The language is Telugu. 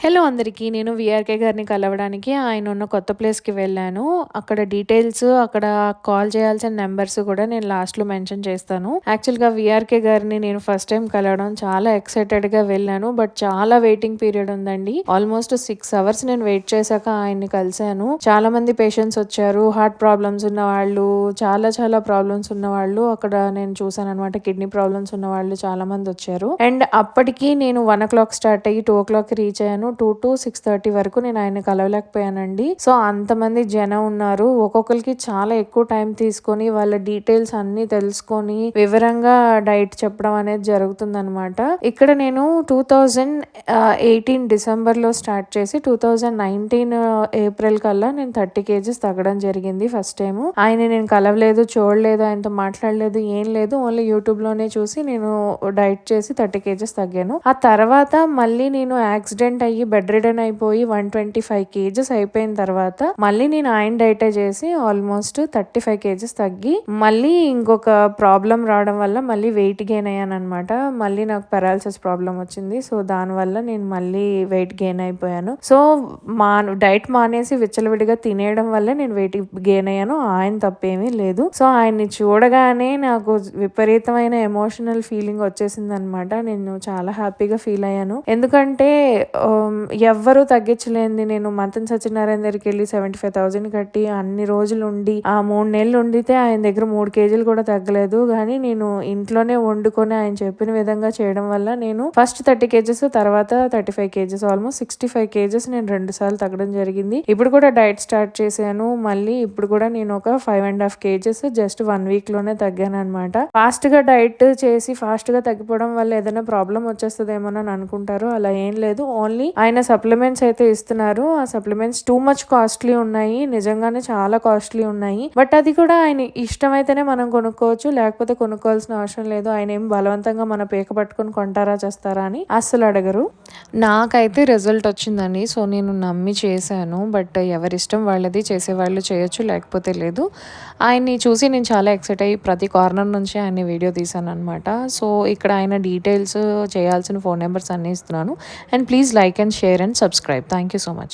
హలో అందరికీ. నేను వీఆర్‌కే గారిని కలవడానికి ఆయన ఉన్న కొత్త ప్లేస్‌కి వెళ్ళాను. అక్కడ డీటెయిల్స్, అక్కడ కాల్ చేయాల్సిన నంబర్స్ కూడా నేను లాస్ట్‌లో మెన్షన్ చేస్తాను. యాక్చువల్‌గా వీఆర్‌కే గారిని నేను ఫస్ట్ టైమ్ కలవడం చాలా ఎక్సైటెడ్‌గా వెళ్ళాను. బట్ చాలా వెయిటింగ్ పీరియడ్ ఉందండి. ఆల్మోస్ట్ 6 అవర్స్ నేను వెయిట్ చేశాక ఆయన్ని కలిసాను. చాలామంది పేషెంట్స్ వచ్చారు. హార్ట్ ప్రాబ్లమ్స్ ఉన్నవాళ్ళు, చాలా ప్రాబ్లమ్స్ ఉన్నవాళ్ళు అక్కడ నేను చూసాననమాట. కిడ్నీ ప్రాబ్లమ్స్ ఉన్నవాళ్ళు చాలామంది వచ్చారు. అండ్ అప్పటికి నేను 1:00 స్టార్ట్ అయ్యి 2:00కి రీచ్ అయ్యాను. 2-6:30 వరకు నేను ఆయన్ని కలవలేకపోయానండి. సో అంతమంది జనం ఉన్నారు. ఒక్కొక్కరికి చాలా ఎక్కువ టైం తీసుకొని వాళ్ళ డీటెయిల్స్ అన్ని తెలుసుకొని వివరంగా డైట్ చెప్పడం అనేది జరుగుతుందనమాట. ఇక్కడ నేను 2018 డిసెంబర్లో స్టార్ట్ చేసి 2019 ఏప్రిల్ కల్లా నేను 30 కేజెస్ తగ్గడం జరిగింది. ఫస్ట్ టైం ఆయన నేను కలవలేదు, చూడలేదు, ఆయనతో మాట్లాడలేదు, ఏం లేదు. ఓన్లీ యూట్యూబ్ లోనే చూసి నేను డైట్ చేసి 30 కేజెస్ తగ్గాను. ఆ తర్వాత మళ్ళీ నేను యాక్సిడెంట్ అయ్యి బెడ్ రిడన్ అయిపోయి 125 కేజెస్ అయిపోయిన తర్వాత మళ్ళీ నేను ఆయన డైటే చేసి ఆల్మోస్ట్ 35 కేజెస్ తగ్గి మళ్ళీ ఇంకొక ప్రాబ్లం రావడం వల్ల మళ్ళీ వెయిట్ గెయిన్ అయ్యాను అనమాట. మళ్ళీ నాకు పెరాలసిస్ ప్రాబ్లం వచ్చింది. సో దానివల్ల నేను మళ్ళీ వెయిట్ గెయిన్ అయిపోయాను. సో డైట్ మానేసి విచ్చలవిడిగా తినేయడం వల్ల నేను వెయిట్ గెయిన్ అయ్యాను. ఆయన తప్పేమీ లేదు. సో ఆయన్ని చూడగానే నాకు విపరీతమైన ఎమోషనల్ ఫీలింగ్ వచ్చేసింది అనమాట. నేను చాలా హ్యాపీగా ఫీల్ అయ్యాను. ఎందుకంటే ఎవ్వరూ తగ్గించలేంది. నేను మంతెన సత్యనారాయణ దగ్గరికి వెళ్ళి 75,000 కట్టి అన్ని రోజులు ఉండి ఆ 3 నెలలు ఉండితే ఆయన దగ్గర 3 కేజీలు కూడా తగ్గలేదు. కానీ నేను ఇంట్లోనే వండుకొని ఆయన చెప్పిన విధంగా చేయడం వల్ల నేను ఫస్ట్ 30 కేజెస్, తర్వాత 35 కేజెస్, ఆల్మోస్ట్ 65 కేజెస్ నేను 2 సార్లు తగ్గడం జరిగింది. ఇప్పుడు కూడా డైట్ స్టార్ట్ చేశాను. మళ్ళీ ఇప్పుడు కూడా నేను ఒక 5.5 కేజెస్ జస్ట్ 1 వీక్ లోనే తగ్గాను అనమాట. ఫాస్ట్ గా డైట్ చేసి ఫాస్ట్ గా తగ్గిపోవడం వల్ల ఏదైనా ప్రాబ్లం వచ్చేస్తుందేమోనని అనుకుంటారు. అలా ఏం లేదు. ఓన్లీ ఆయన సప్లిమెంట్స్ అయితే ఇస్తున్నారు. ఆ సప్లిమెంట్స్ టూ మచ్ కాస్ట్లీ ఉన్నాయి. నిజంగానే చాలా కాస్ట్లీ ఉన్నాయి. బట్ అది కూడా ఆయన ఇష్టమైతేనే మనం కొనుక్కోవచ్చు, లేకపోతే కొనుక్కోవాల్సిన అవసరం లేదు. ఆయన ఏం బలవంతంగా మన పీక పట్టుకుని కొంటారా చేస్తారా అని అస్సలు అడగరు. నాకైతే రిజల్ట్ వచ్చిందని సో నేను నమ్మి చేశాను. బట్ ఎవరిష్టం వాళ్ళది. చేసేవాళ్ళు చేయొచ్చు, లేకపోతే లేదు. ఆయన్ని చూసి నేను చాలా ఎక్సైట్ అయ్యి ప్రతి కార్నర్ నుంచి ఆయన వీడియో తీసాను అనమాట. సో ఇక్కడ ఆయన డీటెయిల్స్, చేయాల్సిన ఫోన్ నెంబర్స్ అన్నీ ఇస్తున్నాను. And please like and share and subscribe. Thank you so much.